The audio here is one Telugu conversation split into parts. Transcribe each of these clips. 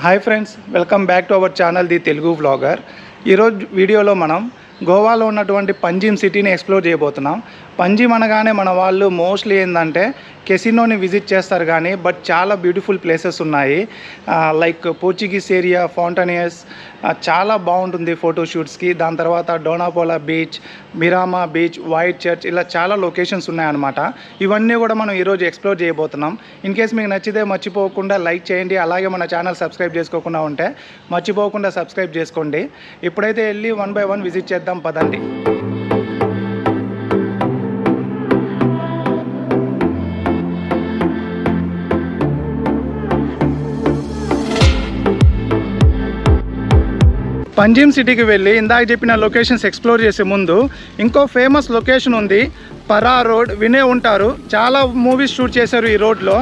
Hi friends, welcome back to our channel the Telugu vlogger. ఈరోజు వీడియోలో మనం గోవాలో ఉన్నటువంటి పంజిమ్ సిటీని ఎక్స్ప్లోర్ చేయబోతున్నాం. పంజిమ్ అనగానే మన వాళ్ళు మోస్ట్లీ ఏంటంటే కెసినోని విజిట్ చేస్తారు, కానీ బట్ చాలా బ్యూటిఫుల్ ప్లేసెస్ ఉన్నాయి. లైక్ పోర్చుగీస్ ఏరియా, ఫౌంటనియస్ చాలా బాగుంటుంది ఫోటోషూట్స్కి. దాని తర్వాత డోనాపోలా బీచ్, మిరామా బీచ్, వైట్ చర్చ్, ఇలా చాలా లొకేషన్స్ ఉన్నాయన్నమాట. ఇవన్నీ కూడా మనం ఈరోజు ఎక్స్ప్లోర్ చేయబోతున్నాం. ఇన్ కేస్ మీకు నచ్చితే మర్చిపోకుండా లైక్ చేయండి. అలాగే మన ఛానల్ సబ్స్క్రైబ్ చేసుకోకుండా ఉంటే మర్చిపోకుండా సబ్స్క్రైబ్ చేసుకోండి. ఇప్పుడైతే వెళ్ళి 1 by 1 విజిట్ చేద్దాం పదండి. పంజిమ్ సిటీకి వెళ్ళి ఇందాక చెప్పిన లొకేషన్స్ ఎక్స్ప్లోర్ చేసే ముందు ఇంకో ఫేమస్ లొకేషన్ ఉంది, పరా రోడ్. వినే ఉంటారు, చాలా మూవీస్ షూట్ చేశారు ఈ రోడ్లో.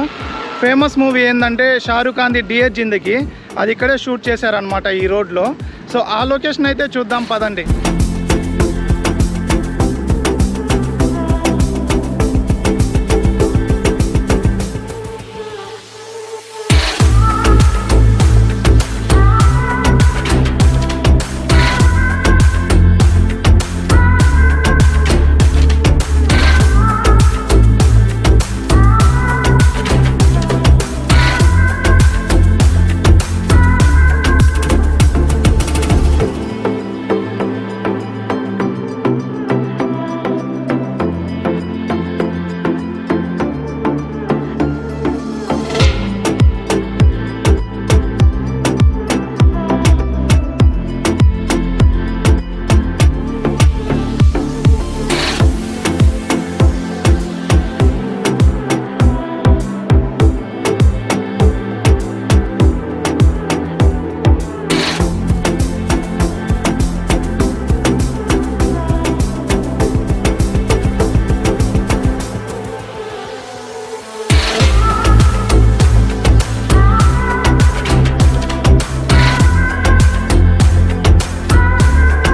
ఫేమస్ మూవీ ఏంటంటే షారుఖ్ ఖాన్ది డియర్ జిందగీ, అది ఇక్కడే షూట్ చేశారనమాట ఈ రోడ్లో. సో ఆ లొకేషన్ అయితే చూద్దాం పదండి.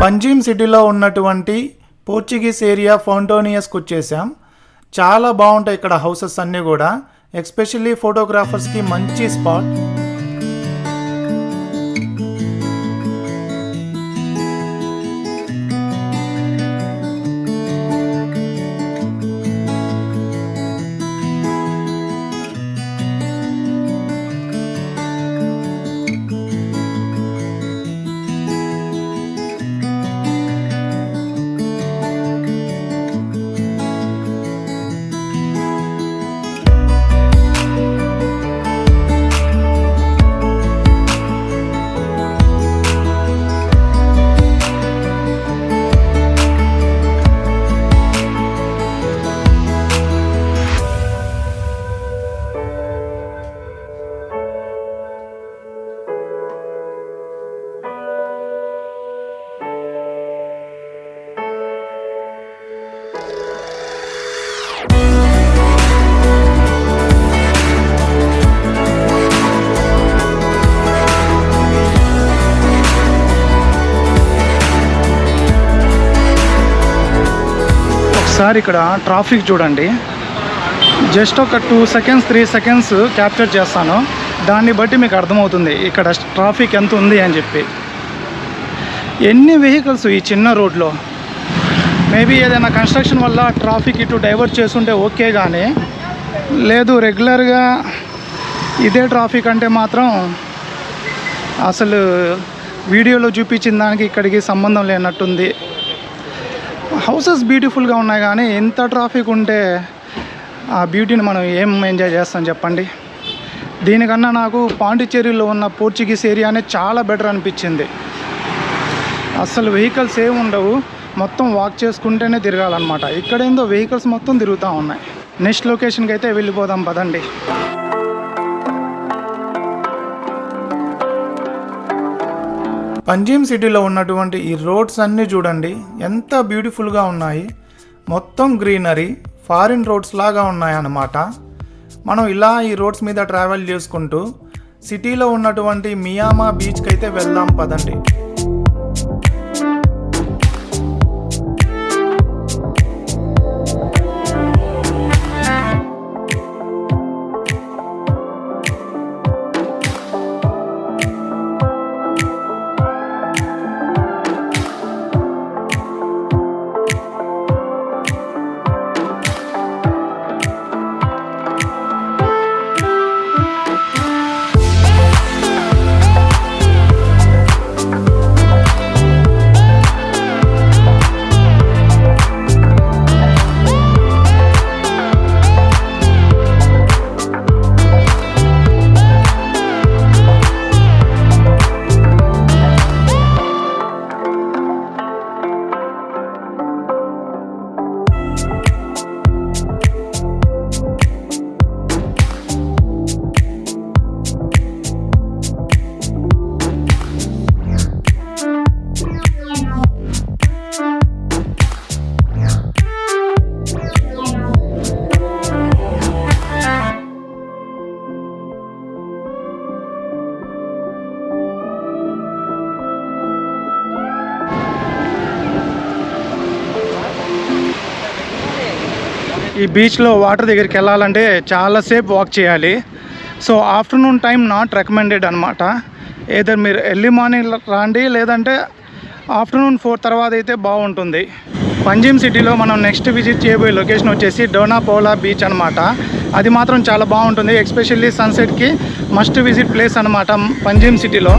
పంజిమ్ సిటీలో ఉన్నటువంటి పోర్చుగీస్ ఏరియా ఫౌంటోనియస్కి వచ్చేసాం. చాలా బాగుంటాయి ఇక్కడ హౌసెస్ అన్నీ కూడా, ఎస్పెషల్లీ ఫోటోగ్రాఫర్స్కి మంచి స్పాట్. ఒకసారి ఇక్కడ ట్రాఫిక్ చూడండి. జస్ట్ ఒక 2 seconds 3 seconds క్యాప్చర్ చేస్తాను, దాన్ని బట్టి మీకు అర్థమవుతుంది ఇక్కడ ట్రాఫిక్ ఎంత ఉంది అని చెప్పి. ఎన్ని వెహికల్స్ ఈ చిన్న రోడ్లో. మేబీ ఏదైనా కన్స్ట్రక్షన్ వల్ల ట్రాఫిక్ ఇటు డైవర్ట్ చేస్తుంటే ఓకే, కానీ లేదు రెగ్యులర్గా ఇదే ట్రాఫిక్ అంటే మాత్రం అసలు వీడియోలో చూపించిన దానికి ఇక్కడికి సంబంధం లేనట్టుంది. హౌసెస్ బ్యూటిఫుల్గా ఉన్నాయి, కానీ ఎంత ట్రాఫిక్ ఉంటే ఆ బ్యూటీని మనం ఏం ఎంజాయ్ చేస్తాం చెప్పండి. దీనికన్నా నాకు పాండిచ్చేరిలో ఉన్న పోర్చుగీస్ ఏరియానే చాలా బెటర్ అనిపించింది. అసలు వెహికల్స్ ఏమి ఉండవు, మొత్తం వాక్ చేసుకుంటేనే తిరగాలన్నమాట. ఇక్కడేందో వెహికల్స్ మొత్తం తిరుగుతూ ఉన్నాయి. నెక్స్ట్ లొకేషన్కి అయితే వెళ్ళిపోదాం పదండి. పంజిమ్ సిటీలో ఉన్నటువంటి ఈ రోడ్స్ అన్నీ చూడండి ఎంత బ్యూటిఫుల్గా ఉన్నాయి. మొత్తం గ్రీనరీ, ఫారిన్ రోడ్స్ లాగా ఉన్నాయన్నమాట. మనం ఇలా ఈ రోడ్స్ మీద ట్రావెల్ చేసుకుంటూ సిటీలో ఉన్నటువంటి మియామా బీచ్కి అయితే వెళ్దాం పదండి. ఈ బీచ్లో వాటర్ దగ్గరికి వెళ్ళాలంటే చాలాసేపు వాక్ చేయాలి. So afternoon time not recommended అనమాట. ఏదర్ మీరు ఎర్లీ మార్నింగ్ రండి, లేదంటే ఆఫ్టర్నూన్ 4 తర్వాత అయితే బాగుంటుంది. పంజిమ్ సిటీలో మనం నెక్స్ట్ విజిట్ చేయబోయే లొకేషన్ వచ్చేసి డోనాపోలా బీచ్ అనమాట. అది మాత్రం చాలా బాగుంటుంది. ఎస్పెషల్లీ సన్సెట్కి మస్ట్ విజిట్ ప్లేస్ అనమాట పంజిమ్ సిటీలో.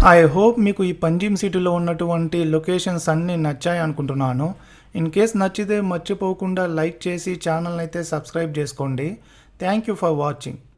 ఐ హోప్ మీకు ఈ పంజిమ్ సిటీలో ఉన్నటువంటి లొకేషన్స్ అన్నీ నచ్చాయి అనుకుంటున్నాను. ఇన్ కేస్ నచ్చితే మర్చిపోకుండా లైక్ చేసి ఛానల్ని అయితే సబ్స్క్రైబ్ చేసుకోండి. Thank you for watching.